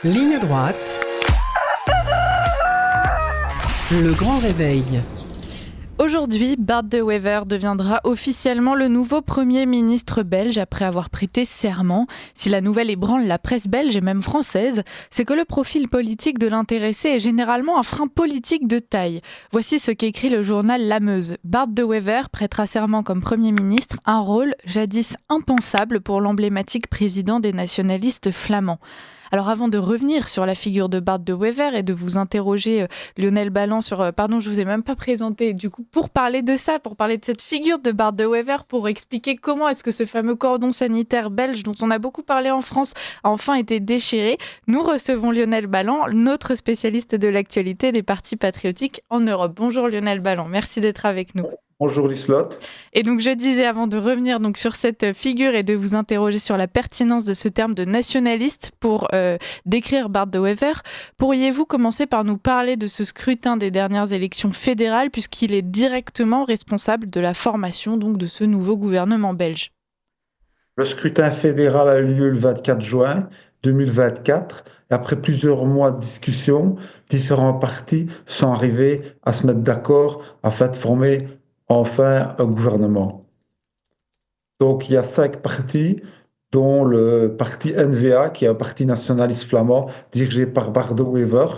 Ligne droite. Le grand réveil. Aujourd'hui, Bart De Wever deviendra officiellement le nouveau Premier ministre belge après avoir prêté serment. Si la nouvelle ébranle la presse belge et même française, c'est que le profil politique de l'intéressé est généralement un frein politique de taille. Voici ce qu'écrit le journal La Meuse. Bart De Wever prêtera serment comme Premier ministre, un rôle jadis impensable pour l'emblématique président des nationalistes flamands. Alors avant de revenir sur la figure de Bart De Wever et de vous interroger Lionel Ballan sur... pardon, je vous ai même pas présenté. Du coup, pour parler de ça, pour parler de cette figure de Bart De Wever, pour expliquer comment est-ce que ce fameux cordon sanitaire belge dont on a beaucoup parlé en France a enfin été déchiré, nous recevons Lionel Ballan, notre spécialiste de l'actualité des partis patriotiques en Europe. Bonjour Lionel Ballan, merci d'être avec nous. Bonjour Liselotte. Et donc je disais avant de revenir donc sur cette figure et de vous interroger sur la pertinence de ce terme de nationaliste pour décrire Bart De Wever, pourriez-vous commencer par nous parler de ce scrutin des dernières élections fédérales puisqu'il est directement responsable de la formation donc de ce nouveau gouvernement belge? Le scrutin fédéral a eu lieu le 24 juin 2024. Et après plusieurs mois de discussion, différents partis sont arrivés à se mettre d'accord afin de former enfin un gouvernement. Donc il y a 5 partis, dont le parti N-VA, qui est un parti nationaliste flamand dirigé par Bart De Wever.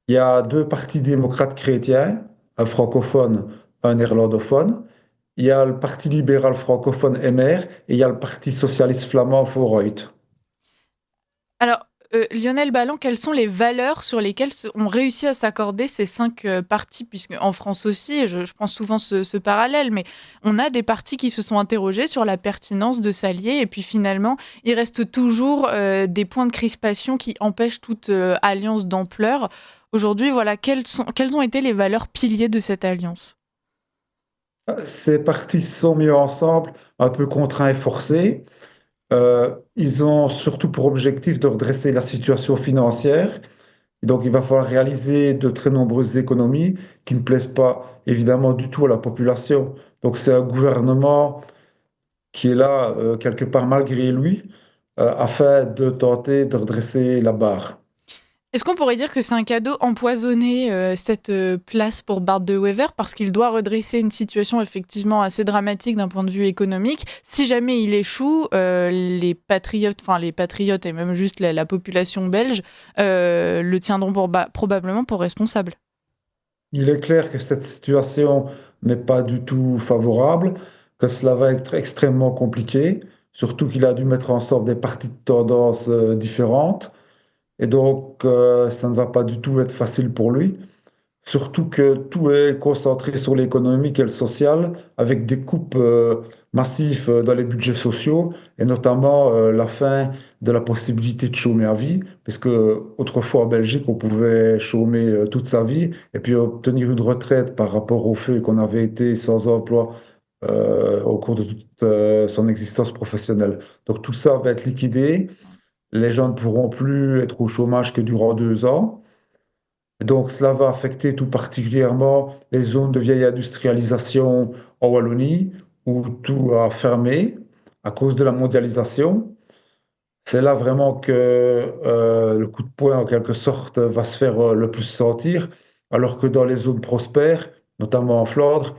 Il y a 2 partis démocrates chrétiens, un francophone, un néerlandophone. Il y a le Parti libéral francophone MR et il y a le Parti socialiste flamand Vooruit. Alors, Lionel Ballan, quelles sont les valeurs sur lesquelles ont réussi à s'accorder ces 5 partis, puisque en France aussi, je prends souvent ce parallèle, mais on a des partis qui se sont interrogés sur la pertinence de s'allier, et puis finalement, il reste toujours des points de crispation qui empêchent toute alliance d'ampleur. Aujourd'hui, voilà, quelles ont été les valeurs piliers de cette alliance? Ces partis se sont mis ensemble, un peu contraints et forcés. Ils ont surtout pour objectif de redresser la situation financière. Donc, il va falloir réaliser de très nombreuses économies qui ne plaisent pas évidemment du tout à la population. Donc, c'est un gouvernement qui est là quelque part malgré lui afin de tenter de redresser la barre. Est-ce qu'on pourrait dire que c'est un cadeau empoisonné, cette place pour Bart De Wever, parce qu'il doit redresser une situation effectivement assez dramatique d'un point de vue économique. Si jamais il échoue, les patriotes et même juste la population belge le tiendront probablement pour responsable. Il est clair que cette situation n'est pas du tout favorable, que cela va être extrêmement compliqué, surtout qu'il a dû mettre ensemble des partis de tendance différentes. Et donc, ça ne va pas du tout être facile pour lui. Surtout que tout est concentré sur l'économique et le social, avec des coupes massives dans les budgets sociaux, et notamment la fin de la possibilité de chômer à vie, parce que autrefois en Belgique, on pouvait chômer toute sa vie, et puis obtenir une retraite par rapport au fait qu'on avait été sans emploi au cours de toute son existence professionnelle. Donc tout ça va être liquidé, les gens ne pourront plus être au chômage que durant 2 ans. Donc, cela va affecter tout particulièrement les zones de vieille industrialisation en Wallonie, où tout a fermé à cause de la mondialisation. C'est là vraiment que le coup de poing, en quelque sorte, va se faire le plus sentir, alors que dans les zones prospères, notamment en Flandre,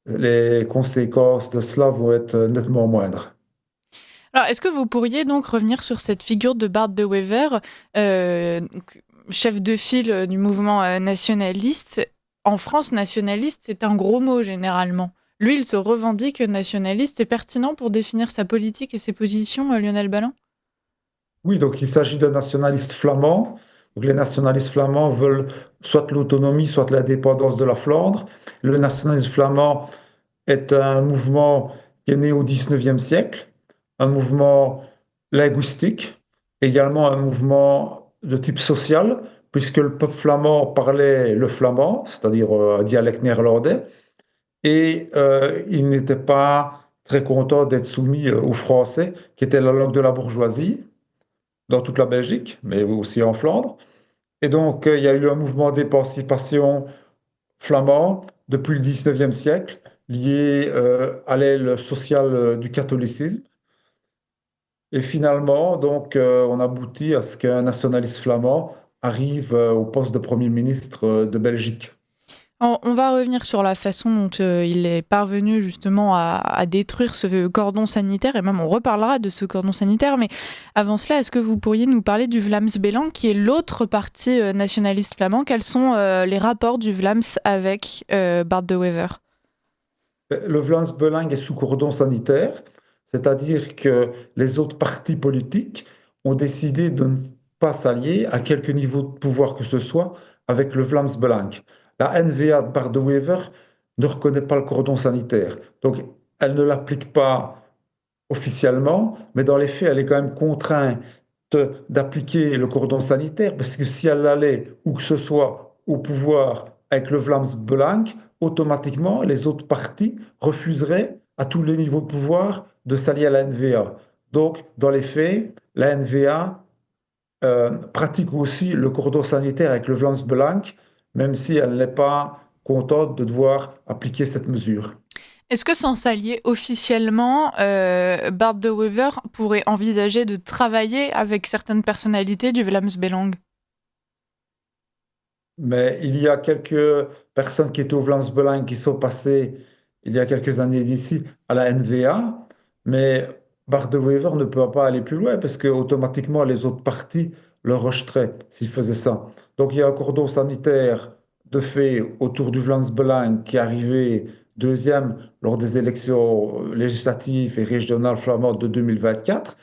les conséquences de cela vont être nettement moindres. Alors, est-ce que vous pourriez donc revenir sur cette figure de Bart De Wever, donc, chef de file du mouvement nationaliste? En France, nationaliste, c'est un gros mot généralement. Lui, il se revendique nationaliste. C'est pertinent pour définir sa politique et ses positions, Lionel Ballan? Oui, donc il s'agit d'un nationaliste flamand. Donc les nationalistes flamands veulent soit l'autonomie, soit l'indépendance de la Flandre. Le nationalisme flamand est un mouvement qui est né au 19e siècle, un mouvement linguistique, également un mouvement de type social, puisque le peuple flamand parlait le flamand, c'est-à-dire un dialecte néerlandais, et il n'était pas très content d'être soumis au français, qui était la langue de la bourgeoisie dans toute la Belgique, mais aussi en Flandre. Et donc, il y a eu un mouvement d'émancipation flamand depuis le 19e siècle, lié à l'aile sociale du catholicisme. Et finalement, donc, on aboutit à ce qu'un nationaliste flamand arrive au poste de Premier ministre de Belgique. On va revenir sur la façon dont il est parvenu justement à détruire ce cordon sanitaire, et même on reparlera de ce cordon sanitaire, mais avant cela, est-ce que vous pourriez nous parler du Vlaams Belang, qui est l'autre parti nationaliste flamand? Quels sont les rapports du Vlaams avec Bart de Wever? Le Vlaams Belang est sous cordon sanitaire, c'est-à-dire que les autres partis politiques ont décidé de ne pas s'allier à quelque niveau de pouvoir que ce soit avec le Vlaams Belang. La N-VA de Bart de Wever ne reconnaît pas le cordon sanitaire, donc elle ne l'applique pas officiellement, mais dans les faits, elle est quand même contrainte d'appliquer le cordon sanitaire, parce que si elle allait, où que ce soit, au pouvoir avec le Vlaams Belang, automatiquement, les autres partis refuseraient à tous les niveaux de pouvoir de s'allier à la NVA. Donc, dans les faits, la NVA pratique aussi le cordon sanitaire avec le Vlaams Belang, même si elle n'est pas contente de devoir appliquer cette mesure. Est-ce que sans s'allier officiellement, Bart de Wever pourrait envisager de travailler avec certaines personnalités du Vlaams Belang? Mais il y a quelques personnes qui étaient au Vlaams Belang qui sont passées il y a quelques années d'ici à la NVA, mais Bart de Wever ne peut pas aller plus loin parce que automatiquement les autres partis le rejeteraient s'il faisait ça. Donc il y a un cordon sanitaire de fait autour du Vlaams Belang qui est arrivé deuxième lors des élections législatives et régionales flamandes de 2024,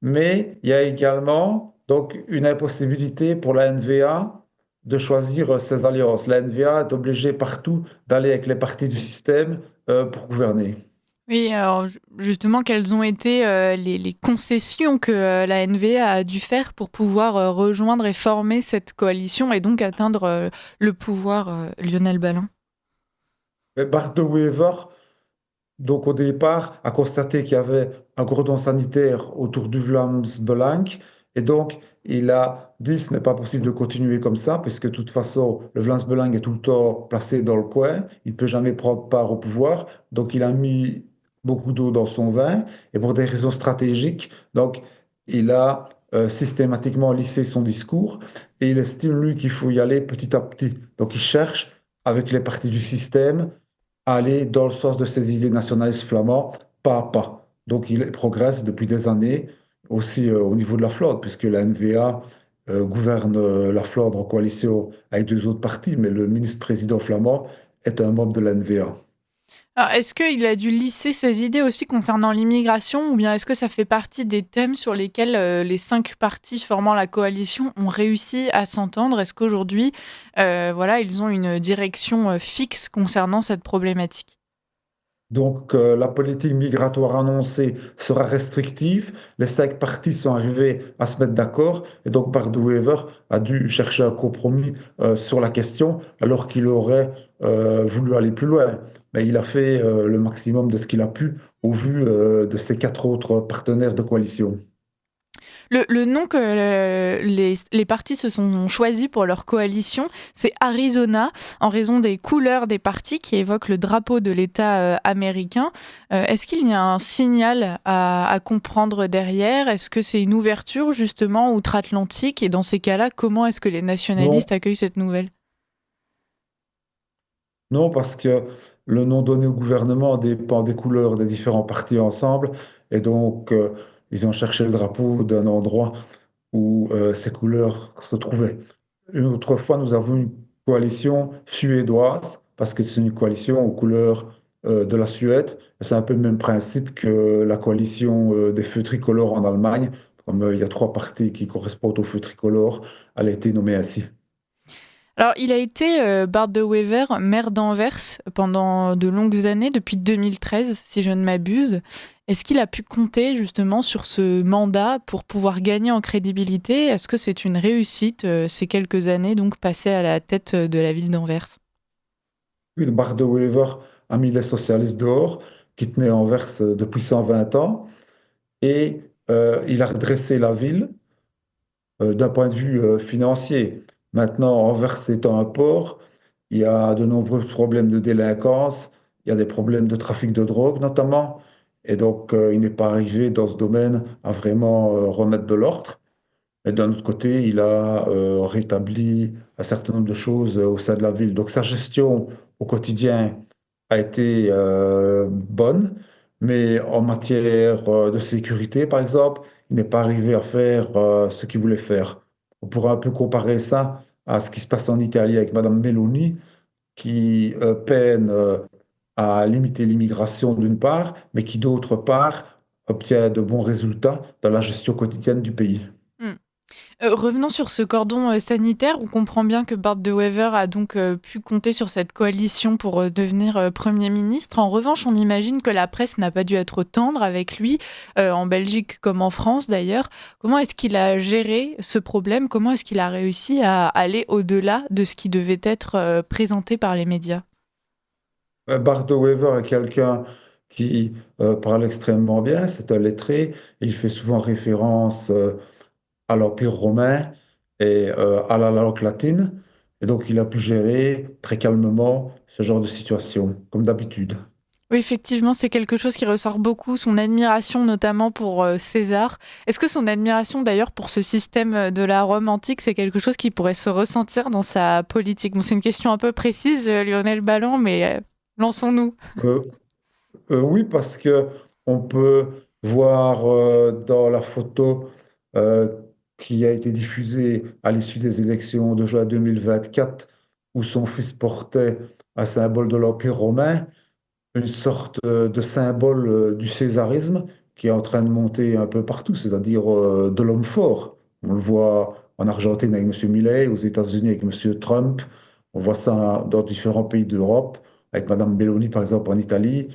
mais il y a également donc une impossibilité pour la NVA de choisir ses alliances. La NVA est obligée partout d'aller avec les partis du système pour gouverner. Oui, alors justement, quelles ont été les concessions que la NVA a dû faire pour pouvoir rejoindre et former cette coalition et donc atteindre le pouvoir, Lionel Balin? Mais Bart de Wever, donc au départ, a constaté qu'il y avait un cordon sanitaire autour du Vlaams Belang et donc il a dit ce n'est pas possible de continuer comme ça puisque de toute façon le Vlaams Belang est tout le temps placé dans le coin, il ne peut jamais prendre part au pouvoir, donc il a mis beaucoup d'eau dans son vin et pour des raisons stratégiques, donc il a systématiquement lissé son discours et il estime lui qu'il faut y aller petit à petit. Donc il cherche avec les partis du système aller dans le sens de ses idées nationalistes flamands, pas à pas. Donc il progresse depuis des années, aussi au niveau de la Flandre, puisque la NVA gouverne la Flandre en coalition avec deux autres partis, mais le ministre-président flamand est un membre de la NVA. Alors, est-ce qu'il a dû lisser ses idées aussi concernant l'immigration ou bien est-ce que ça fait partie des thèmes sur lesquels les 5 partis formant la coalition ont réussi à s'entendre? Est-ce qu'aujourd'hui, voilà, ils ont une direction fixe concernant cette problématique? Donc, la politique migratoire annoncée sera restrictive. Les 5 partis sont arrivés à se mettre d'accord. Et donc, Wever a dû chercher un compromis sur la question, alors qu'il aurait voulu aller plus loin. Mais il a fait le maximum de ce qu'il a pu au vu de ses 4 autres partenaires de coalition. Le nom que les partis se sont choisis pour leur coalition, c'est Arizona, en raison des couleurs des partis qui évoquent le drapeau de l'État américain. Est-ce qu'il y a un signal à comprendre derrière? Est-ce que c'est une ouverture justement outre-Atlantique? Et dans ces cas-là, comment est-ce que les nationalistes Non, accueillent cette nouvelle? non, parce que le nom donné au gouvernement dépend des couleurs des différents partis ensemble. Et donc, ils ont cherché le drapeau d'un endroit où ces couleurs se trouvaient. Une autre fois, nous avons une coalition suédoise, parce que c'est une coalition aux couleurs de la Suède. C'est un peu le même principe que la coalition des feux tricolores en Allemagne. Comme il y a 3 partis qui correspondent aux feux tricolores, elle a été nommée ainsi. Alors, il a été, Bart de Wever, maire d'Anvers pendant de longues années, depuis 2013, si je ne m'abuse. Est-ce qu'il a pu compter justement sur ce mandat pour pouvoir gagner en crédibilité? Est-ce que c'est une réussite, ces quelques années donc passées à la tête de la ville d'Anvers? Oui, le Bart de Wever a mis les socialistes dehors, qui tenaient Anvers depuis 120 ans, et il a redressé la ville d'un point de vue financier. Maintenant, Anvers étant un port, il y a de nombreux problèmes de délinquance, il y a des problèmes de trafic de drogue notamment, Et donc, il n'est pas arrivé dans ce domaine à vraiment remettre de l'ordre. Et d'un autre côté, il a rétabli un certain nombre de choses au sein de la ville. Donc sa gestion au quotidien a été bonne, mais en matière de sécurité, par exemple, il n'est pas arrivé à faire ce qu'il voulait faire. On pourrait un peu comparer ça à ce qui se passe en Italie avec Madame Meloni, qui peine à limiter l'immigration d'une part, mais qui d'autre part obtient de bons résultats dans la gestion quotidienne du pays. Hmm. Revenons sur ce cordon sanitaire. On comprend bien que Bart De Wever a donc pu compter sur cette coalition pour devenir Premier ministre. En revanche, on imagine que la presse n'a pas dû être tendre avec lui, en Belgique comme en France d'ailleurs. Comment est-ce qu'il a géré ce problème? Comment est-ce qu'il a réussi à aller au-delà de ce qui devait être présenté par les médias? Bardo Wever est quelqu'un qui parle extrêmement bien, c'est un lettré, il fait souvent référence à l'Empire romain et à la langue latine, et donc il a pu gérer très calmement ce genre de situation, comme d'habitude. Oui, effectivement, c'est quelque chose qui ressort beaucoup, son admiration notamment pour César. Est-ce que son admiration d'ailleurs pour ce système de la Rome antique, c'est quelque chose qui pourrait se ressentir dans sa politique? Bon, c'est une question un peu précise, Lionel Balland, mais lançons-nous. Euh, oui, parce que on peut voir dans la photo euh, qui a été diffusée à l'issue des élections de juin 2024, où son fils portait un symbole de l'Empire romain, une sorte de symbole du césarisme qui est en train de monter un peu partout, c'est-à-dire de l'homme fort. On le voit en Argentine avec M. Milei, aux États-Unis avec M. Trump, on voit ça dans différents pays d'Europe, avec Mme Meloni par exemple en Italie,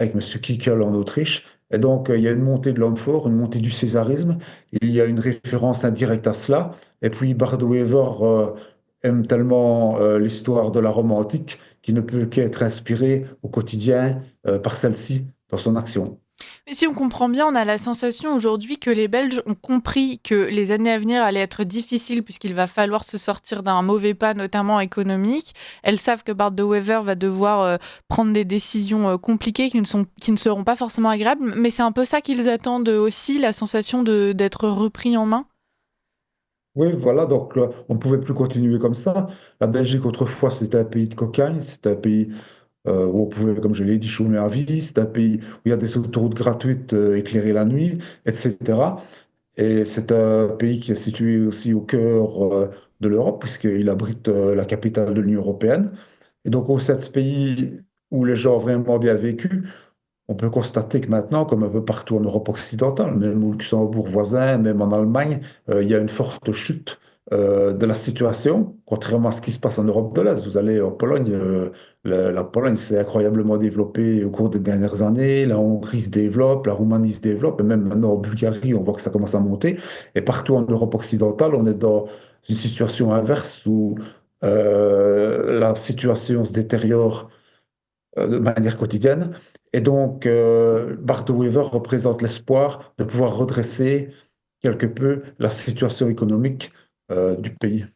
avec M. Kickel en Autriche. Et donc, il y a une montée de l'homme fort, une montée du césarisme. Il y a une référence indirecte à cela. Et puis, Bart Wever aime tellement l'histoire de la Rome antique qu'il ne peut qu'être inspiré au quotidien par celle-ci dans son action. Mais si on comprend bien, on a la sensation aujourd'hui que les Belges ont compris que les années à venir allaient être difficiles puisqu'il va falloir se sortir d'un mauvais pas, notamment économique. Elles savent que Bart De Wever va devoir prendre des décisions compliquées qui ne seront pas forcément agréables, mais c'est un peu ça qu'ils attendent aussi, la sensation d'être repris en main. Oui, voilà, donc on ne pouvait plus continuer comme ça. La Belgique, autrefois, c'était un pays de cocagne, c'était un pays où on pouvait, comme je l'ai dit, chômer à vie, c'est un pays où il y a des autoroutes gratuites éclairées la nuit, etc. Et c'est un pays qui est situé aussi au cœur de l'Europe, puisqu'il abrite la capitale de l'Union européenne. Et donc, au sein de ce pays où les gens ont vraiment bien vécu, on peut constater que maintenant, comme un peu partout en Europe occidentale, même au Luxembourg voisin, même en Allemagne, il y a une forte chute de la situation, contrairement à ce qui se passe en Europe de l'Est. Vous allez en Pologne, la Pologne s'est incroyablement développée au cours des dernières années, la Hongrie se développe, la Roumanie se développe, et même maintenant en Bulgarie, on voit que ça commence à monter. Et partout en Europe occidentale, on est dans une situation inverse où la situation se détériore de manière quotidienne. Et donc, Bart Weaver représente l'espoir de pouvoir redresser quelque peu la situation économique du pays.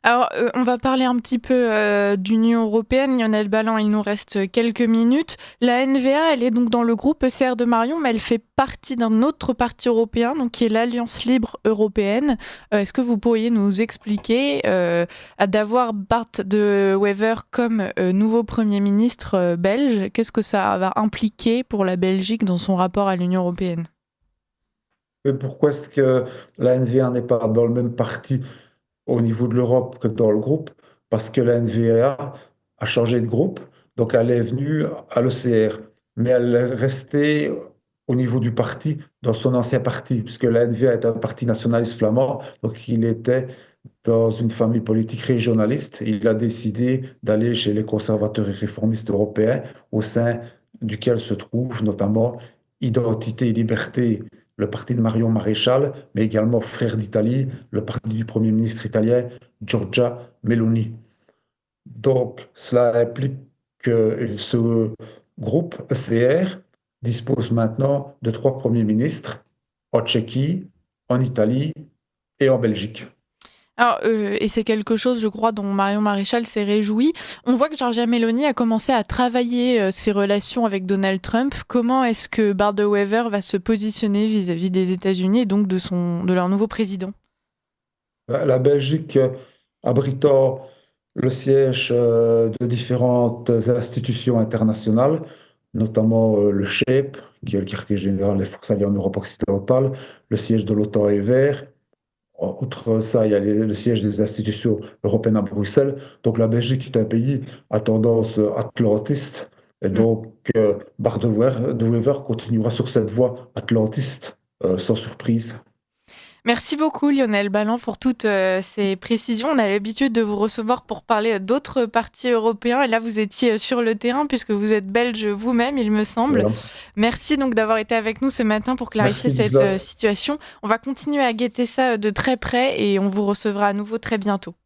Alors, on va parler un petit peu d'Union européenne. Lionel Balland, il nous reste quelques minutes. La NVA, elle est donc dans le groupe ECR de Marion, mais elle fait partie d'un autre parti européen, donc qui est l'Alliance libre européenne. Est-ce que vous pourriez nous expliquer, d'avoir Bart de Wever comme nouveau Premier ministre belge, qu'est-ce que ça va impliquer pour la Belgique dans son rapport à l'Union européenne? Mais pourquoi est-ce que la NVA n'est pas dans le même parti au niveau de l'Europe que dans le groupe? Parce que la NVA a changé de groupe, donc elle est venue à l'ECR, mais elle est restée au niveau du parti, dans son ancien parti, puisque la NVA est un parti nationaliste flamand, donc il était dans une famille politique régionaliste. Il a décidé d'aller chez les conservateurs et réformistes européens, au sein duquel se trouve notamment Identité et Liberté, le parti de Marion Maréchal, mais également Frères d'Italie, le parti du Premier ministre italien Giorgia Meloni. Donc, cela implique que ce groupe ECR dispose maintenant de trois premiers ministres en Tchéquie, en Italie et en Belgique. Et c'est quelque chose, je crois, dont Marion Maréchal s'est réjouie. On voit que Giorgia Meloni a commencé à travailler ses relations avec Donald Trump. Comment est-ce que Barbara Wever va se positionner vis-à-vis des États-Unis et donc de leur nouveau président? La Belgique abritant le siège de différentes institutions internationales, notamment le SHAPE, qui est le quartier général des forces alliées en Europe occidentale, le siège de l'OTAN est vert. Outre ça, il y a le siège des institutions européennes à Bruxelles. Donc la Belgique est un pays à tendance atlantiste. Et Mm. donc Bart de Wever continuera sur cette voie atlantiste, sans surprise. Merci beaucoup Lionel Ballan pour toutes ces précisions. On a l'habitude de vous recevoir pour parler d'autres partis européens et là vous étiez sur le terrain puisque vous êtes belge vous-même, il me semble. Voilà. Merci donc d'avoir été avec nous ce matin pour clarifier Merci cette Gisela. situation. On va continuer à guetter ça de très près et on vous recevra à nouveau très bientôt.